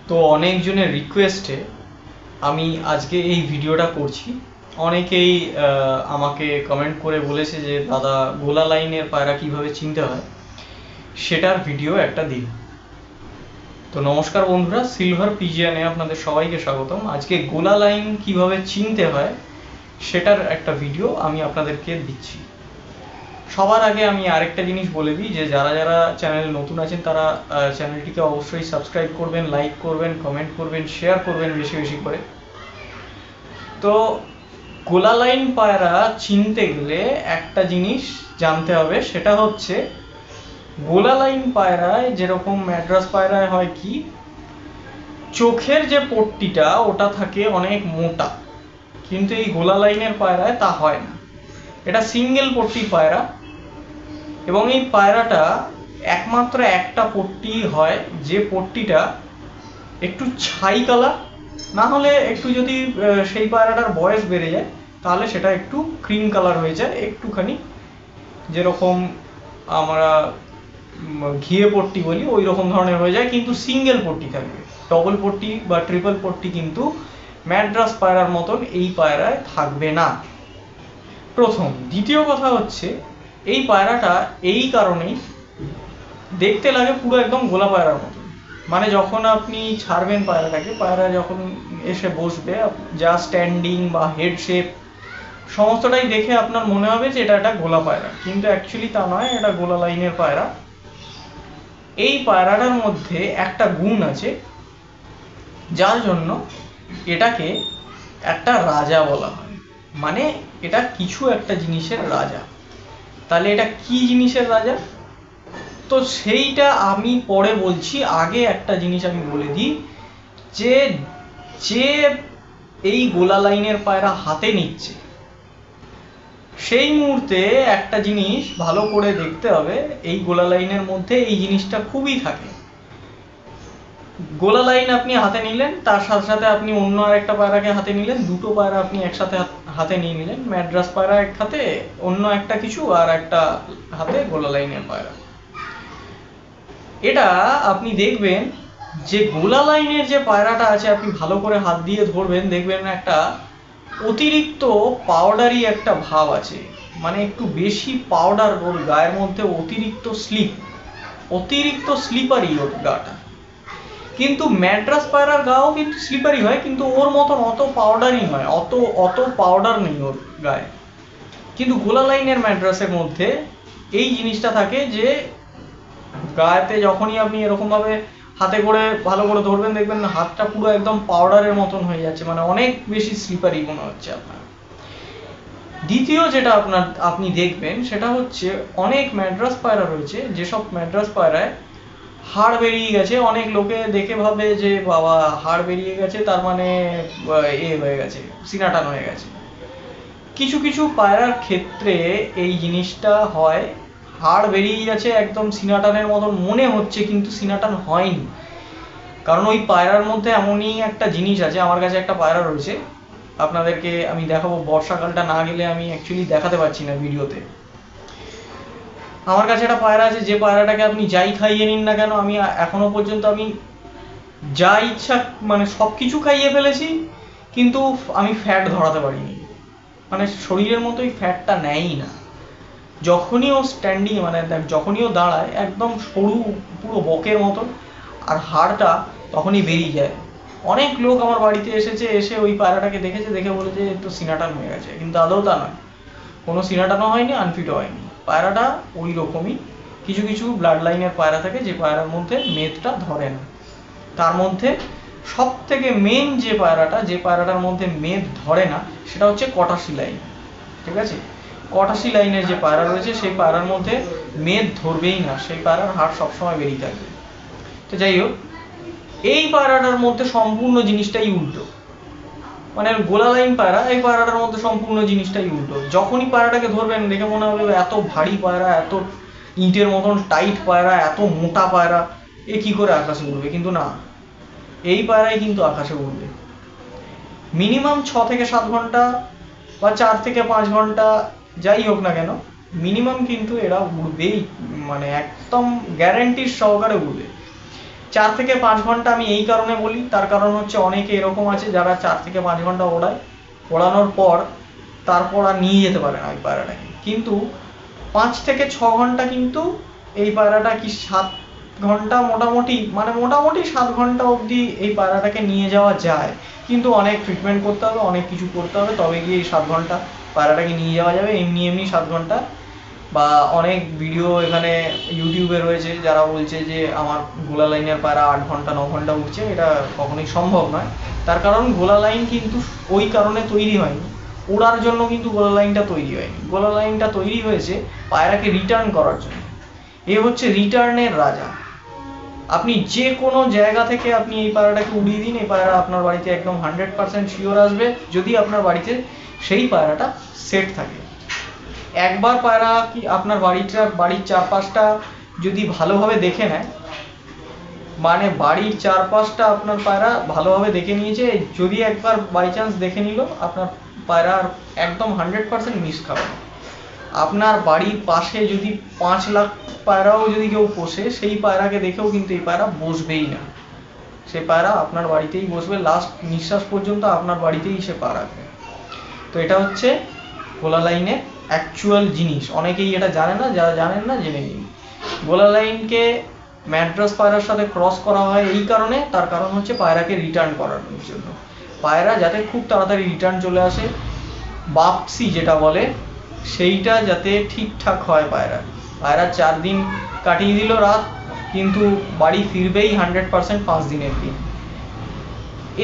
তো অনেকজনের রিকোয়েস্টে আমি আজকে এই ভিডিওটা করছি। অনেকেই আমাকে কমেন্ট করে বলেছে যে দাদা গোলা লাইনের পায়রা কিভাবে চিনতে হয় সেটার ভিডিও একটা দিন। তো নমস্কার বন্ধুরা, সিলভার পিজিয়ানে আপনাদের সবাইকে স্বাগতম। আজকে গোলা লাইন কিভাবে চিনতে হয় সেটার একটা ভিডিও আমি আপনাদেরকে দিচ্ছি। সবার আগে আমি আরেকটা জিনিস বলে দিই যে যারা যারা চ্যানেলে নতুন আছেন তারা চ্যানেলটিকে অবশ্যই সাবস্ক্রাইব করবেন, লাইক করবেন, কমেন্ট করবেন, শেয়ার করবেন বেশি বেশি করে। তো গোলা লাইন পায়রা চিনতে গেলে একটা জিনিস জানতে হবে, সেটা হচ্ছে গোলা লাইন পায়রায় যেরকম ম্যাড্রাস পায়রায় হয় কি, চোখের যে পট্টিটা ওটা থাকে অনেক মোটা, কিন্তু এই গোলা লাইনের পায়রায় তা হয় না। এটা সিঙ্গেল পট্টির পায়রা এবং এই পায়রাটা একমাত্র একটা পট্টি হয়, যে পট্টিটা একটু ছাই কালার, না হলে একটু যদি সেই পায়রাটার বয়স বেড়ে যায় তাহলে সেটা একটু ক্রিম কালার হয়ে যায়, একটুখানি যেরকম আমরা ঘিয়ে পট্টি বলি ওই রকম ধরনের হয়ে যায়, কিন্তু সিঙ্গেল পট্টি থাকবে। ডবল পট্টি বা ট্রিপল পট্টি কিন্তু ম্যাড্রাস পায়রার মতন এই পায়রায় থাকবে না, প্রথম। দ্বিতীয় কথা হচ্ছে এই পায়রাটা এই কারণেই দেখতে লাগে পুরো একদম গোলা পায়রার মতো। মানে যখন আপনি ছাড়বেন পায়রাটাকে, পায়রা যখন এসে বসবে, যা স্ট্যান্ডিং বা হেড শেপ সমস্তটাই দেখে আপনার মনে হবে যে এটা একটা গোলা পায়রা, কিন্তু অ্যাকচুয়ালি তা নয়, এটা গোলা লাইনের পায়রা। এই পায়রাটার মধ্যে একটা গুণ আছে যার জন্য এটাকে একটা রাজা বলা হয়, মানে এটা কিছু একটা জিনিসের রাজা। তাহলে এটা কি জিনিসের রাজা, তো সেইটা আমি পরে বলছি। আগে একটা জিনিস আমি বলে দিই যে যে এই গোলা লাইনের পায়রা হাতে নিচ্ছে সেই মুহূর্তে একটা জিনিস ভালো করে দেখতে হবে, এই গোলা লাইনের মধ্যে এই জিনিসটা খুবই থাকে। গোলা লাইন আপনি হাতে নিলেন, তার সাথে সাথে আপনি অন্য আরেকটা পায়রাকে হাতে নিলেন, দুটো পায়রা আপনি একসাথে হাতে নিয়ে নিলেন। ম্যাড্রাস পায়রা এক হাতে, অন্য একটা কিছু, আর একটা হাতে গোলা লাইনের পায়রা। এটা আপনি দেখবেন যে গোলা লাইনের যে পায়রাটা আছে, আপনি ভালো করে হাত দিয়ে ধরবেন, দেখবেন একটা অতিরিক্ত পাউডারি একটা ভাব আছে, মানে একটু বেশি পাউডার ওর গায়ের মধ্যে, অতিরিক্ত স্লিপারি ওর গাটা। কিন্তু ম্যাড্রাস পায়রার গাও কিন্তু স্লিপারি হয়, কিন্তু ওর মতন অত পাউডারি নয়, অত পাউডার নেই ওর গায়ে। কিন্তু গোলা লাইনের ম্যাড্রাসের মধ্যে এই জিনিসটা থাকে যে গায়েতে যখনই আপনি এরকম ভাবে হাতে করে ভালো করে ধরবেন, দেখবেন হাতটা পুরো একদম পাউডারের মতন হয়ে যাচ্ছে, মানে অনেক বেশি স্লিপারি মনে হচ্ছে আপনার। দ্বিতীয় যেটা আপনি দেখবেন সেটা হচ্ছে অনেক ম্যাড্রাস পায়রা রয়েছে, যেসব ম্যাড্রাস পায়রায় হাড় বেরিয়ে গেছে। অনেক লোকে দেখে ভাবে যে বাবা হাড় বেরিয়ে গেছে তার মানে হয়ে গেছে, সিনাটান হয়ে গেছে। কিছু কিছু পায়রার ক্ষেত্রে এই জিনিসটা হয়, হাড় বেরিয়ে গেছে একদম সিনাটানের মতন মনে হচ্ছে, কিন্তু সিনাটান হয়নি। কারণ ওই পায়রার মধ্যে এমনই একটা জিনিস আছে। আমার কাছে একটা পায়রা রয়েছে, আপনাদেরকে আমি দেখাবো, বর্ষাকালটা না গেলে আমি অ্যাকচুয়ালি দেখাতে পারছি না ভিডিওতে। আমার কাছে একটা পায়রা আছে, যে পায়রাটাকে আপনি যাই খাইয়ে নিন না কেন, আমি এখনো পর্যন্ত আমি যা ইচ্ছা মানে সব কিছু খাইয়ে ফেলেছি, কিন্তু আমি ফ্যাট ধরাতে পারিনি। মানে শরীরের মতোই ফ্যাটটা নেয়ই না। যখনই ও স্ট্যান্ডিং, মানে যখনই ও দাঁড়ায় একদম সরু, পুরো বকের মতন, আর হাড়টা তখনই বেরিয়ে যায়। অনেক লোক আমার বাড়িতে এসে ওই পায়রাটাকে দেখেছে, দেখে বলেছে একটু সিনাটান হয়ে গেছে, কিন্তু আদৌ তা নয়, কোনো সিনাটানও হয়নি, আনফিটও হয়নি। পায়রাটা ওই রকমই। কিছু কিছু ব্লাড লাইনের পায়রা থাকে যে পায়রার মধ্যে মেদটা ধরে না। তার মধ্যে সব থেকে মেন যে পায়রাটার মধ্যে মেদ ধরে না সেটা হচ্ছে কটাসি লাইন। ঠিক আছে, কটাসি লাইনের যে পায়রা রয়েছে সেই পায়রার মধ্যে মেদ ধরবেই না, সেই পায়রার হাড় সবসময় বেরিয়ে থাকবে। তো যাই হোক, এই পায়রাটার মধ্যে সম্পূর্ণ জিনিসটাই উল্টো। মানে গোলা লাইন পায়রা, এই পায়রাটার মধ্যে সম্পূর্ণ জিনিসটাই উল্টো। যখনই পায়রাটাকে ধরবেন দেখে মনে হবে এত ভারী পায়রা, এত ইটের মতন টাইট পায়রা, এত মোটা পায়রা, এ কি করে আকাশে উড়বে, কিন্তু না, এই পায়রাই কিন্তু আকাশে উড়বে। মিনিমাম 6 থেকে 7 ঘন্টা বা 4 থেকে 5 ঘন্টা যাই হোক না কেন, মিনিমাম কিন্তু এরা উড়বেই, মানে একদম গ্যারান্টির সহকারে উড়বে। 4 থেকে 5 ঘন্টা আমি এই কারণে বলি, তার কারণ হচ্ছে অনেকে এরকম আছে যারা 4 থেকে 5 ঘন্টা ওড়ায়, ওড়ানোর পর তারপর আর নিয়ে যেতে পারে না ওই পায়রাটাকে। কিন্তু 5 থেকে 6 ঘন্টা কিন্তু এই পায়রাটা কি 7 ঘন্টা মোটামুটি, মানে মোটামুটি 7 ঘন্টা অবধি এই পায়রাটাকে নিয়ে যাওয়া যায়। কিন্তু অনেক ট্রিটমেন্ট করতে হবে, অনেক কিছু করতে হবে, তবে গিয়ে এই 7 ঘন্টা পায়রাটাকে নিয়ে যাওয়া যাবে। এমনি এমনি 7 ঘন্টা, বা অনেক ভিডিও এখানে ইউটিউবে রয়েছে যারা বলছে যে আমার গোলা লাইনের পায়রা 8 ঘন্টা 9 ঘন্টা উঠছে, এটা কখনোই সম্ভব নয়। তার কারণ গোলা লাইন কিন্তু ওই কারণে তৈরি হয়নি, ওড়ার জন্য কিন্তু গোলা লাইনটা তৈরি হয়নি। গোলা লাইনটা তৈরি হয়েছে পায়রাকে রিটার্ন করার জন্য। এ হচ্ছে রিটার্নের রাজা। আপনি যে কোনো জায়গা থেকে আপনি এই পায়রাটাকে উড়িয়ে দিন, এই পায়রা আপনার বাড়িতে একদম 100% শিওর আসবে, যদি আপনার বাড়িতে সেই পায়রাটা সেট থাকে। একবার পায়রা কি আপনার বাড়ির চারপাশটা যদি ভালোভাবে দেখে নেয়, মানে বাড়ির চারপাশটা আপনার পায়রা ভালোভাবে দেখে নিয়েছে, যদি একবার বাই চান্স দেখে নিল, আপনার পায়রা একদম 100% মিস খাবে না। আপনার বাড়ির পাশে যদি 5 লাখ পায়রাও যদি কেউ পোষে, সেই পায়রাকে দেখেও কিন্তু এই পায়রা বসবেই না। সে পায়রা আপনার বাড়িতেই বসবে, লাস্ট নিঃশ্বাস পর্যন্ত আপনার বাড়িতেই সে পা রাখবে। তো এটা হচ্ছে গোলা লাইনের অ্যাকচুয়াল জিনিস। অনেকেই এটা জানে না, যারা জানেন না জেনে নিন। গোলা লাইনকে ম্যাড্রাস পায়রার সাথে ক্রস করা হয় এই কারণে, তার কারণ হচ্ছে পায়রাকে রিটার্ন করানোর জন্য। পায়রা যাতে খুব তাড়াতাড়ি রিটার্ন চলে আসে, বাপসি যেটা বলে, সেইটা যাতে ঠিকঠাক হয়। পায়রা 4 দিন কাটিয়ে দিল রাত, কিন্তু বাড়ি ফিরবেই 100% 5 দিনের দিন।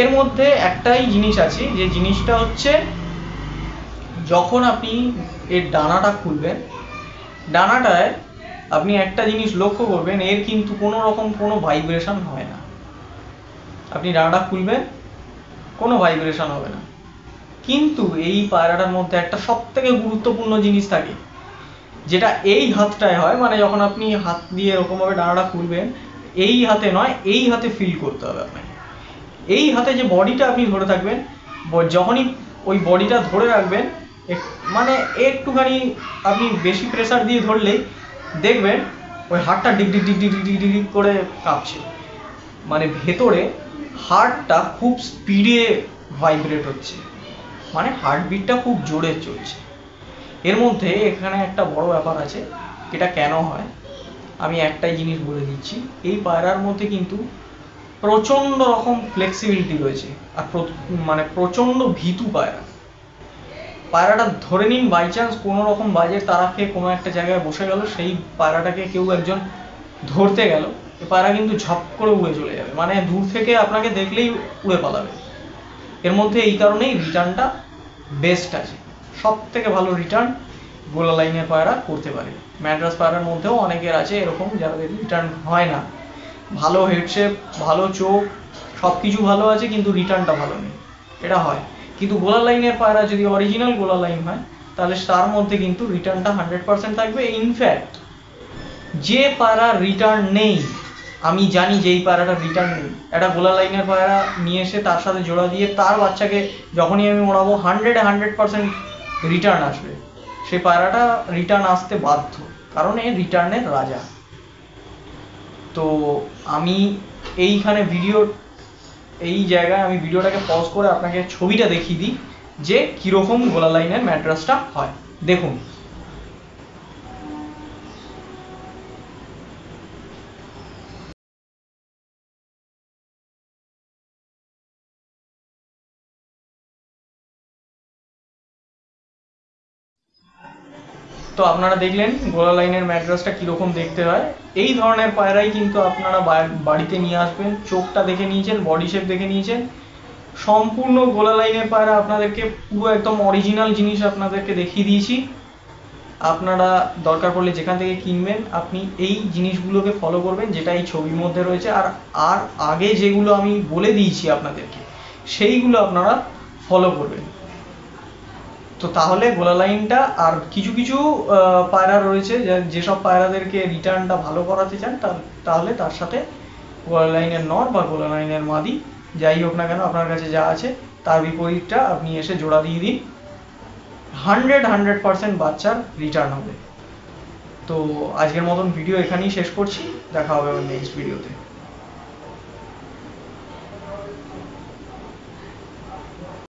এর মধ্যে একটাই জিনিস আছে, যে জিনিসটা হচ্ছে যখন আপনি এর ডানাটা খুলবেন, ডানাটায় আপনি একটা জিনিস লক্ষ্য করবেন, এর কিন্তু কোনো রকম কোনো ভাইব্রেশন হয় না। আপনি ডানাটা খুলবেন, কোনো ভাইব্রেশন হবে না। কিন্তু এই পায়রাটার মধ্যে একটা সবথেকে গুরুত্বপূর্ণ জিনিস থাকে, যেটা এই হাতটায় হয়। মানে যখন আপনি হাত দিয়ে এরকমভাবে ডানাটা খুলবেন, এই হাতে নয়, এই হাতে ফিল করতে হবে আপনাকে। এই হাতে যে বডিটা আপনি ধরে থাকবেন, যখনই ওই বডিটা ধরে রাখবেন, মানে একটুখানি আপনি বেশি প্রেসার দিয়ে ধরলেই দেখবেন ওই হার্টটা ডিগ ডিগ ডিগ ডিগ ডিগ ডিগ ডিগ করে কাঁপছে। মানে ভেতরে হার্টটা খুব স্পিডে ভাইব্রেট হচ্ছে, মানে হার্টবিটটা খুব জোরে চলছে। এর মধ্যে এখানে একটা বড় ব্যাপার আছে, এটা কেন হয় আমি একটাই জিনিস বলে দিচ্ছি। এই পায়রার মধ্যে কিন্তু প্রচণ্ড রকম ফ্লেক্সিবিলিটি রয়েছে, আর মানে প্রচণ্ড ভীতু পায়রা। পায়রাটা ধরে নিন বাই চান্স কোনো রকম বাজে তারা খেয়ে কোনো একটা জায়গায় বসে গেল, সেই পায়রাটাকে কেউ একজন ধরতে গেল, এই পায়রা কিন্তু ঝপ করে উড়ে চলে যাবে, মানে দূর থেকে আপনাকে দেখলেই উড়ে পালাবে। এর মধ্যে এই কারণেই রিটার্নটা বেস্ট আছে, সব থেকে ভালো রিটার্ন গোলা লাইনের পায়রা করতে পারে। ম্যাড্রাস পায়রার মধ্যেও অনেকের আছে এরকম যাদের রিটার্ন হয় না, ভালো হেডশেপ, ভালো চোখ, সব কিছু ভালো আছে, কিন্তু রিটার্নটা ভালো নেই, এটা হয়। কিন্তু গোলা লাইনের পায়রা যদি অরিজিনাল গোলা লাইন হয়, তাহলে তার মধ্যে কিন্তু রিটার্নটা 100% থাকবে। ইনফ্যাক্ট যে পায়রা রিটার্ন নেই, আমি জানি যে এই পায়রাটা রিটার্ন নেই, একটা গোলা লাইনের পায়রা নিয়ে এসে তার সাথে জোড়া দিয়ে তার বাচ্চাকে যখনই আমি ওড়াবো 100% রিটার্ন আসবে। সেই পায়রাটা রিটার্ন আসতে বাধ্য, কারণ এই রিটার্নের রাজা। তো আমি এইখানে এই জায়গায় আমি ভিডিওটাকে পজ করে আপনাকে ছবিটা দেখিয়ে দিই যে কীরকম গোলা লাইনের ম্যাড্রাসটা হয়। দেখুন, তো আপনারা দেখলেন গোলা লাইনের ম্যাড্রাসটা কীরকম দেখতে হয়। এই ধরনের পায়রাই কিন্তু আপনারা বাড়িতে নিয়ে আসবেন। চোখটা দেখে নিয়েছেন, বডি শেপ দেখে নিয়েছেন, সম্পূর্ণ গোলা লাইনের পায়রা আপনাদেরকে পুরো একদম অরিজিনাল জিনিস আপনাদেরকে দেখিয়ে দিয়েছি। আপনারা দরকার পড়লে যেখান থেকে কিনবেন আপনি এই জিনিসগুলোকে ফলো করবেন, যেটা এই ছবির মধ্যে রয়েছে। আর আগে যেগুলো আমি বলে দিয়েছি আপনাদেরকে, সেইগুলো আপনারা ফলো করবেন। তো তাহলে গোলা লাইনটা, আর কিছু কিছু পায়রা রয়েছে যেসব পায়রাদেরকে রিটার্নটা ভালো করাতে চান, তাহলে তার সাথে গোলা লাইনের নর বা গোলা লাইনের মাদি যাই হোক না কেন, আপনার কাছে যা আছে তার বিপরীতটা আপনি এসে জোড়া দিয়ে দিন, 100% বাচ্চার রিটার্ন হবে। তো আজকের মতন ভিডিও এখানেই শেষ করছি, দেখা হবে নেক্সট ভিডিওতে।